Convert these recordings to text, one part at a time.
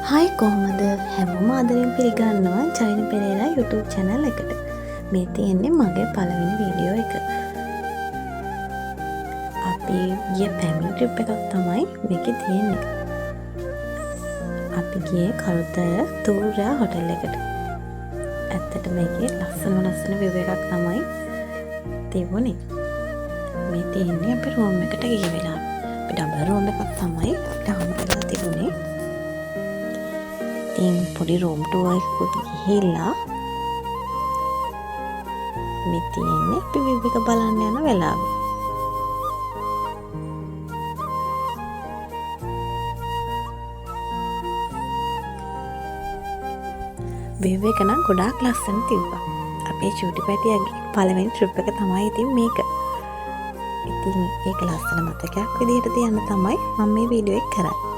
හයි කොහොමද හැමෝම ආදරෙන් පිළිගන්නවා ජයන පෙරේරා YouTube channel එකට. මේ තියෙන්නේ මගේ පළවෙනි වීඩියෝ එක. අපි ගිය ෆැමිලි ට්‍රිප් එකක් තමයි මේකේ තියෙන්නේ. අපි ගියේ කළුතර තූර්යා හොටල් එකට. ඇත්තට මේකේ ලස්සන view එකක් තමයි තිබුණේ. මේ තියෙන්නේ අපි room එකට ගිය වෙලාව. අපි ඩබල් room එකක් තමයි තාම කරලා තිබුණේ. ඉතින් පොඩි room tour එකකට ගිහිල්ලා මේ තියෙන්නේ අපි view එක බලන්න යන වෙලාව. view එක නම් ගොඩාක් ලස්සන තිබ්බා. අපේ චූටි පැටියාගේ පළවෙනි trip එක තමයි ඉතින් මේක. ඉතින් ඒක ලස්සන මතකයක් විදිහට තියන්න තමයි මම මේ වීඩියෝ එක කරන්නේ.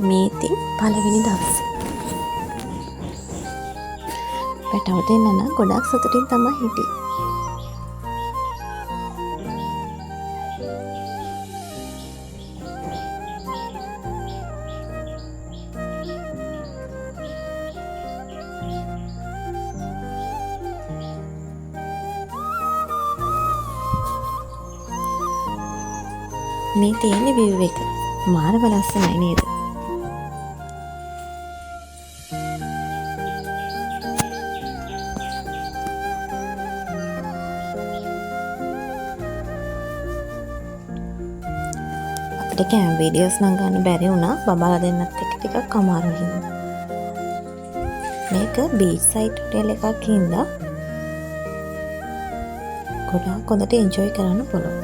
මේ ඉතින් පළවෙනි දවසේ පැටව දෙන්න නම් ගොඩක් සතුටින් තමයි හිටියේ. මේ තියෙන view එක මාරම ලස්සනයි නේද? අපිට කැම් වීඩියෝස් නම් ගන්න බැරි වුණා බබාලා දෙන්නත් එක්ක ටිකක් අමාරු හින්දා. මේක බීච් සයිඩ් හොටෙල් එකක් හින්දා ගොඩාක් හොඳට එන්ජොයි කරන්න පුළුවන්.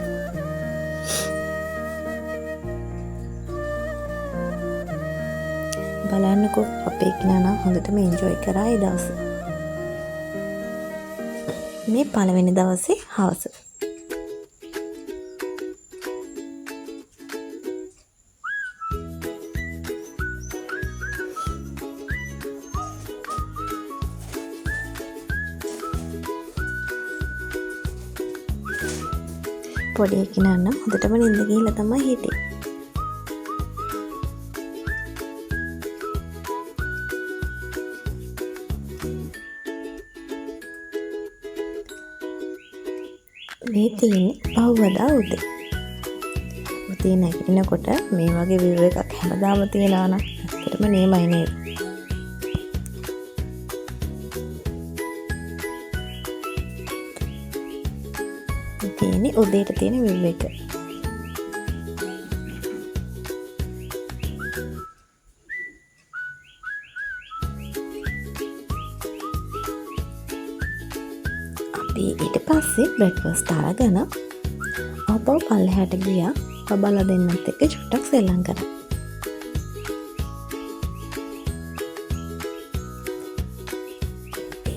බලන්නකෝ අපේ කෙනා නම් හොඳටම එන්ජොයි කරා ඒ දවසේ. මේ පළවෙනි දවසේ හවස. පොඩි කෙනා නම් හොඳටම නිින්ද ගිහලා තමයි හිටියේ. මේ තියෙන්නේ පහුවදා උදේ. උදේ නැගිටිනකොට මේ වගේ view එකක් හැමදාම තියනවා නම් ඇත්තටම නේමයි නේද? තියෙන්නේ උදේට තියෙන view එක. ඊට පස්සේ බ්‍රෙක්ෆාස්ට් අරගෙන ආපහු පල්ලෙහාට ගියා බබාලා දෙන්නත් එක්ක චුට්ටක් සෙල්ලම් කරා.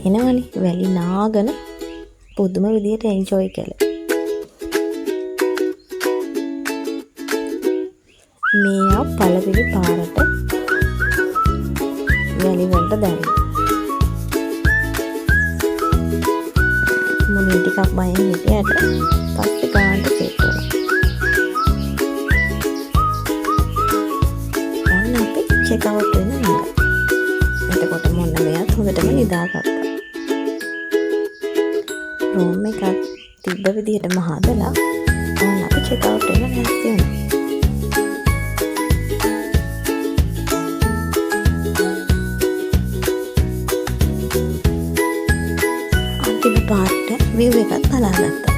එනවනේ වැලි නාගෙන පුදුම විදියට එන්ජොයි කළා. මෙයා පළවෙනි පාරට වැලි වලට දැම්මා. මුලින් ටිකක් බයෙන් හිටියට පස්සේ ගානට සෙට් වුණා. දැන් අපි චෙක් අවුට් වෙන්න නංගා. එතකොට මොන්න මෙයාත් හොඳටම නිදාගත්තා. රූම් එකක් තිබ්බ විදිහටම හදලා ඕන අපි චෙක් අවුට් වෙන්න ලෑස්ති වුණා. අන්තිම පාර්ට් view එකත් බලාගත්තා.